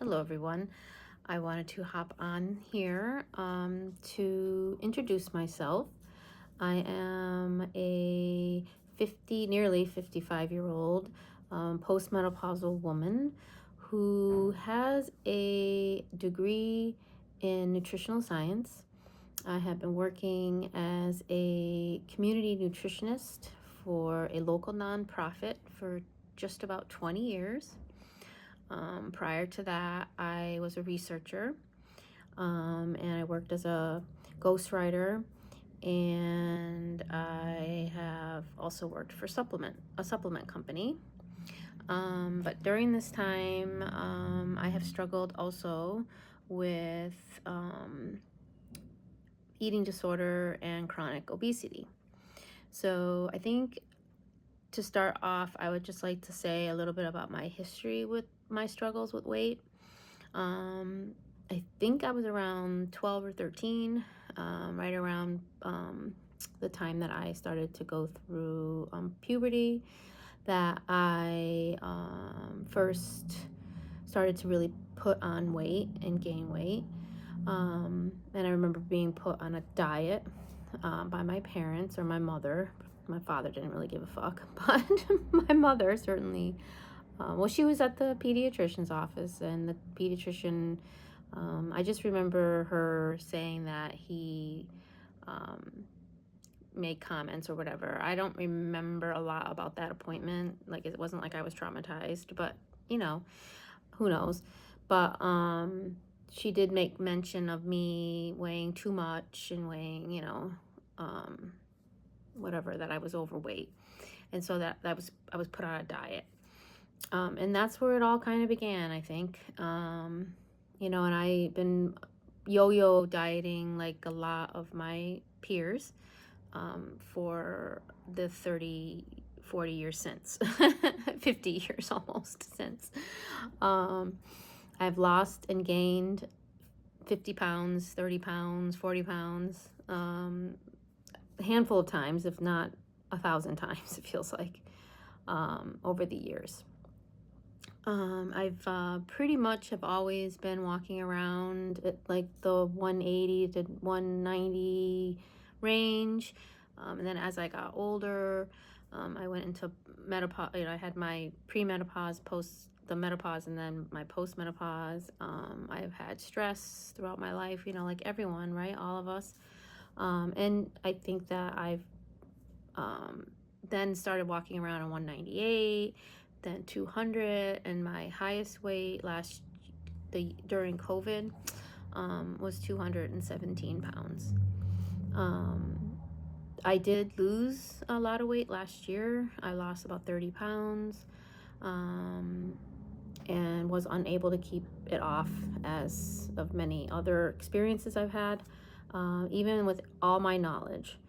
Hello, everyone. I wanted to hop on here to introduce myself. I am a nearly 55-year-old postmenopausal woman who has a degree in nutritional science. I have been working as a community nutritionist for a local nonprofit for just about 20 years. Prior to that, I was a researcher, and I worked as a ghostwriter, and I have also worked for a supplement company. But during this time, I have struggled also with eating disorder and chronic obesity. So I think to start off, I would just like to say a little bit about my history with my struggles with weight. I think I was around 12 or 13, right around the time that I started to go through puberty, that I first started to really put on weight and gain weight. And I remember being put on a diet by my parents or my mother. My father didn't really give a fuck, but my mother certainly. Well, she was at the pediatrician's office, and the pediatrician, I just remember her saying that he made comments or whatever. I don't remember a lot about that appointment. Like, it wasn't like I was traumatized, but who knows. But she did make mention of me weighing too much and weighing, whatever, that I was overweight. And so I was put on a diet. And that's where it all kind of began, I think. And I've been yo-yo dieting like a lot of my peers for the 40 years since, 50 years almost since. I've lost and gained 50 pounds, 30 pounds, 40 pounds, a handful of times, if not 1,000 times, it feels like, over the years. I've pretty much have always been walking around at like the 180 to 190 range. And then as I got older, I went into menopause. I had my pre-menopause, post the menopause, and then my post-menopause. I've had stress throughout my life, like everyone, right? All of us. And I think that I've then started walking around on 198, then 200, and my highest weight during COVID was 217 pounds. I did lose a lot of weight last year. I lost about 30 pounds and was unable to keep it off, as of many other experiences I've had, even with all my knowledge.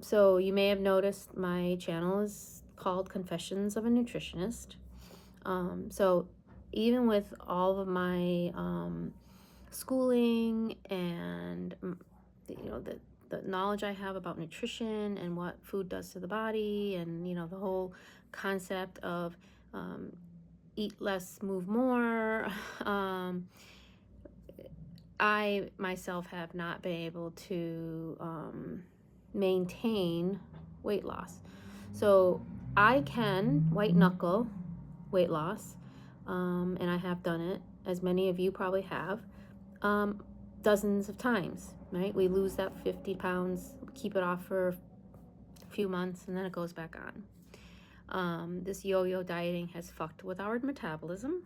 So you may have noticed my channel is called Confessions of a Nutritionist. So even with all of my schooling and the knowledge I have about nutrition and what food does to the body, and the whole concept of eat less, move more, I myself have not been able to maintain weight loss. So I can white knuckle weight loss, and I have done it, as many of you probably have, dozens of times, right? We lose that 50 pounds, keep it off for a few months, and then it goes back on. This yo-yo dieting has fucked with our metabolism.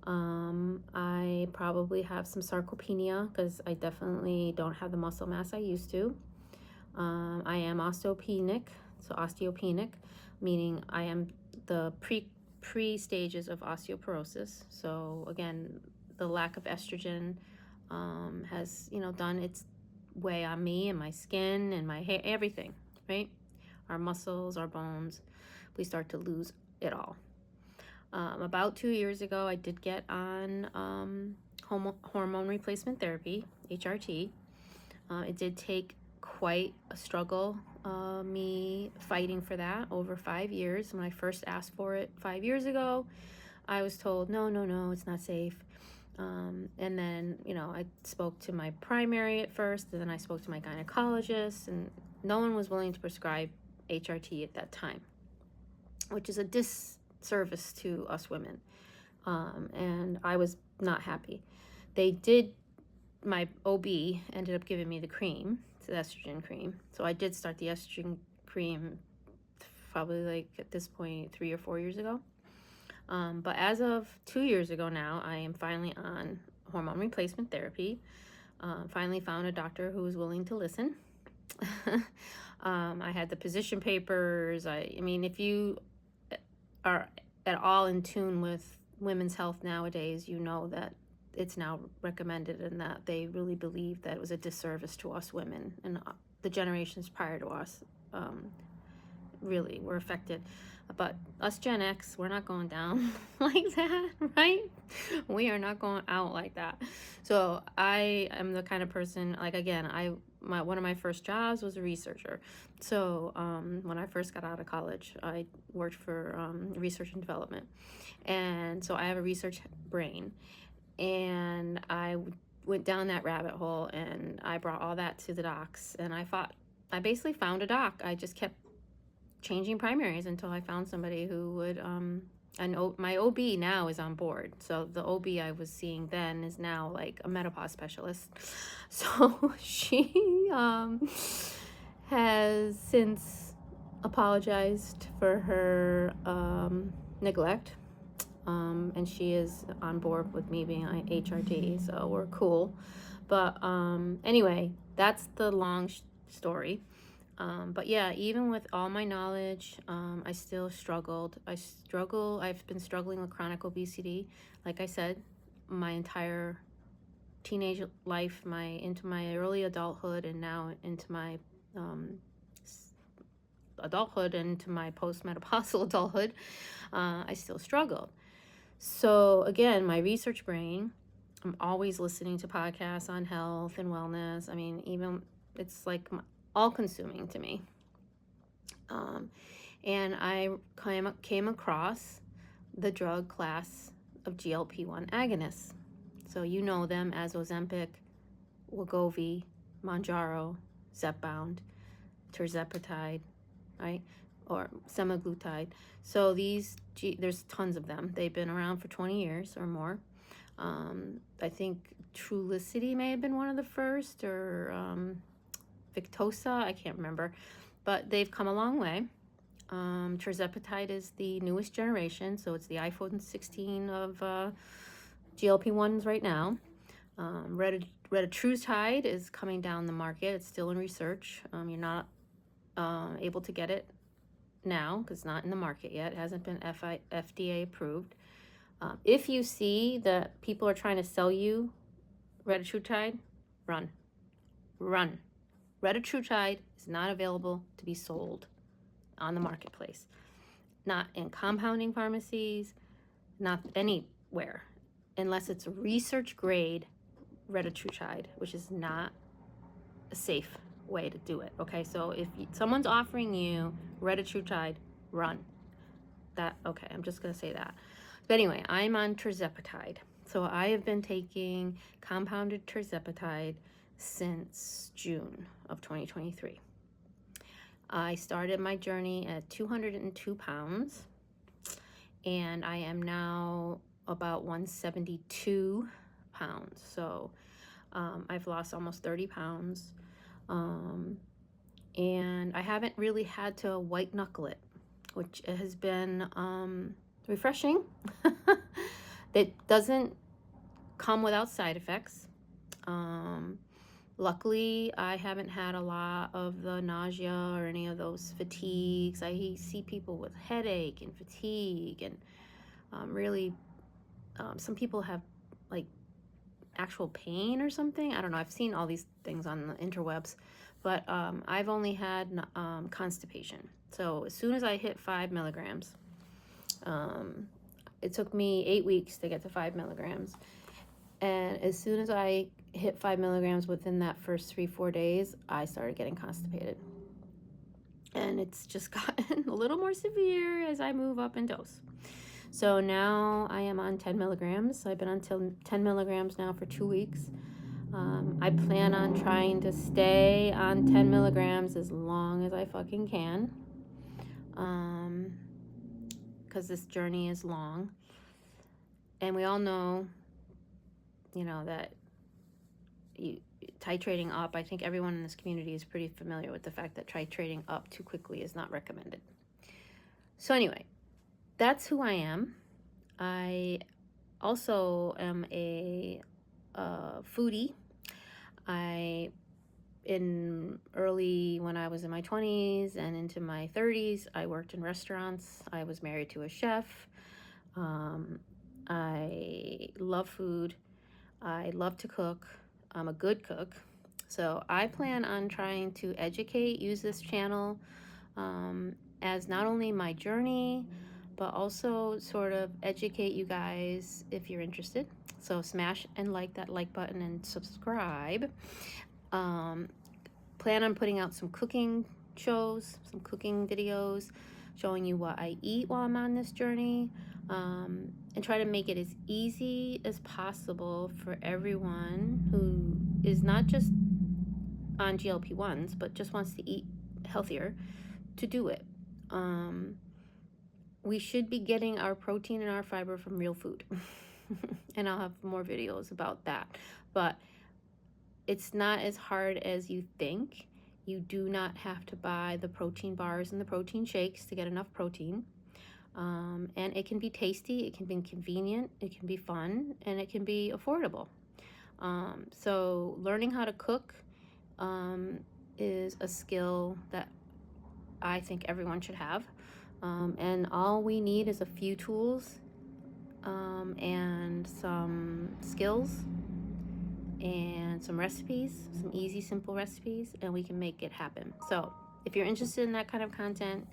I probably have some sarcopenia because I definitely don't have the muscle mass I used to. I am osteopenic, meaning I am the pre stages of osteoporosis. So again, the lack of estrogen has done its way on me and my skin and my hair, everything, right? Our muscles, our bones, we start to lose it all. About 2 years ago, I did get on hormone replacement therapy, HRT. It did take quite a struggle, me fighting for that over 5 years. When I first asked for it 5 years ago, I was told, no, no, no, it's not safe. And then, I spoke to my primary at first, and then I spoke to my gynecologist, and no one was willing to prescribe HRT at that time, which is a disservice to us women. And I was not happy. My OB ended up giving me the cream, it's the estrogen cream. So I did start the estrogen cream probably like at this point 3 or 4 years ago. But as of 2 years ago now, I am finally on hormone replacement therapy. Finally found a doctor who was willing to listen. I had the position papers. I mean, if you are at all in tune with women's health nowadays, you know that it's now recommended and that they really believe that it was a disservice to us women, and the generations prior to us really were affected. But us Gen X, we're not going down like that, right? We are not going out like that. So I am the kind of person, like, again, one of my first jobs was a researcher. So when I first got out of college, I worked for research and development. And so I have a research brain. And I went down that rabbit hole, and I brought all that to the docs. And I basically found a doc. I just kept changing primaries until I found somebody who would, my OB now is on board. So the OB I was seeing then is now like a menopause specialist. So she has since apologized for her neglect. And she is on board with me being on HRT, so we're cool. But anyway, that's the long story. But yeah, even with all my knowledge, I still struggled. I've been struggling with chronic obesity, like I said, my entire teenage life, into my early adulthood, and now into my adulthood and into my postmenopausal adulthood. I still struggled. So again, my research brain, I'm always listening to podcasts on health and wellness. I mean, even it's like all consuming to me. And I came across the drug class of GLP-1 agonists. So you know them as Ozempic, Wegovy, Mounjaro, Zepbound, tirzepatide, right? Or semaglutide. So there's tons of them. They've been around for 20 years or more. I think Trulicity may have been one of the first, or Victoza, I can't remember. But they've come a long way. Tirzepatide is the newest generation, so it's the iPhone 16 of GLP-1s right now. Retatrutide is coming down the market. It's still in research. You're not able to get it now because it's not in the market yet. It hasn't been FDA approved. If you see that people are trying to sell you retatrutide, run. Retatrutide is not available to be sold on the marketplace. Not in compounding pharmacies, not anywhere, unless it's research grade retatrutide, which is not a safe way to do it. Okay, so if someone's offering you retatrutide, run. Okay, I'm just gonna say that. But anyway, I'm on tirzepatide. So I have been taking compounded tirzepatide since June of 2023. I started my journey at 202 pounds, and I am now about 172 pounds. So I've lost almost 30 pounds. And I haven't really had to white knuckle it, which has been refreshing. It doesn't come without side effects. Luckily, I haven't had a lot of the nausea or any of those fatigues. I see people with headache and fatigue, and some people have like actual pain or something. I don't know. I've seen all these things on the interwebs, but I've only had constipation. So as soon as I hit 5 milligrams, it took me 8 weeks to get to 5 milligrams. And as soon as I hit 5 milligrams within that first 3-4 days, I started getting constipated. And it's just gotten a little more severe as I move up in dose. So now I am on 10 milligrams. I've been on 10 milligrams now for 2 weeks. I plan on trying to stay on 10 milligrams as long as I fucking can. Because this journey is long. And we all know, that titrating up, I think everyone in this community is pretty familiar with the fact that titrating up too quickly is not recommended. So anyway, that's who I am. I also am a foodie. When I was in my 20s and into my 30s, I worked in restaurants. I was married to a chef. I love food. I love to cook. I'm a good cook. So I plan on trying to use this channel as not only my journey, but also sort of educate you guys if you're interested. So smash and like that like button and subscribe. Plan on putting out some cooking shows, some cooking videos, showing you what I eat while I'm on this journey, and try to make it as easy as possible for everyone who is not just on GLP-1s, but just wants to eat healthier to do it. We should be getting our protein and our fiber from real food. And I'll have more videos about that. But it's not as hard as you think. You do not have to buy the protein bars and the protein shakes to get enough protein. And it can be tasty, it can be convenient, it can be fun, and it can be affordable. So learning how to cook is a skill that I think everyone should have. And all we need is a few tools and some skills and some recipes, some easy, simple recipes, and we can make it happen. So if you're interested in that kind of content,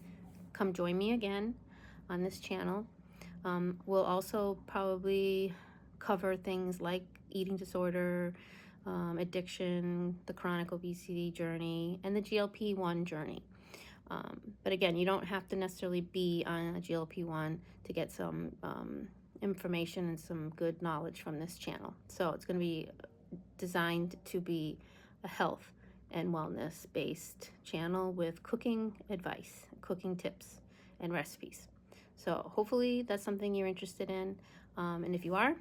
come join me again on this channel. We'll also probably cover things like eating disorder, addiction, the chronic obesity journey, and the GLP-1 journey. But again, you don't have to necessarily be on a GLP-1 to get some information and some good knowledge from this channel. So it's going to be designed to be a health and wellness based channel with cooking advice, cooking tips, and recipes. So hopefully that's something you're interested in. And if you are,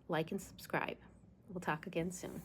like and subscribe. We'll talk again soon.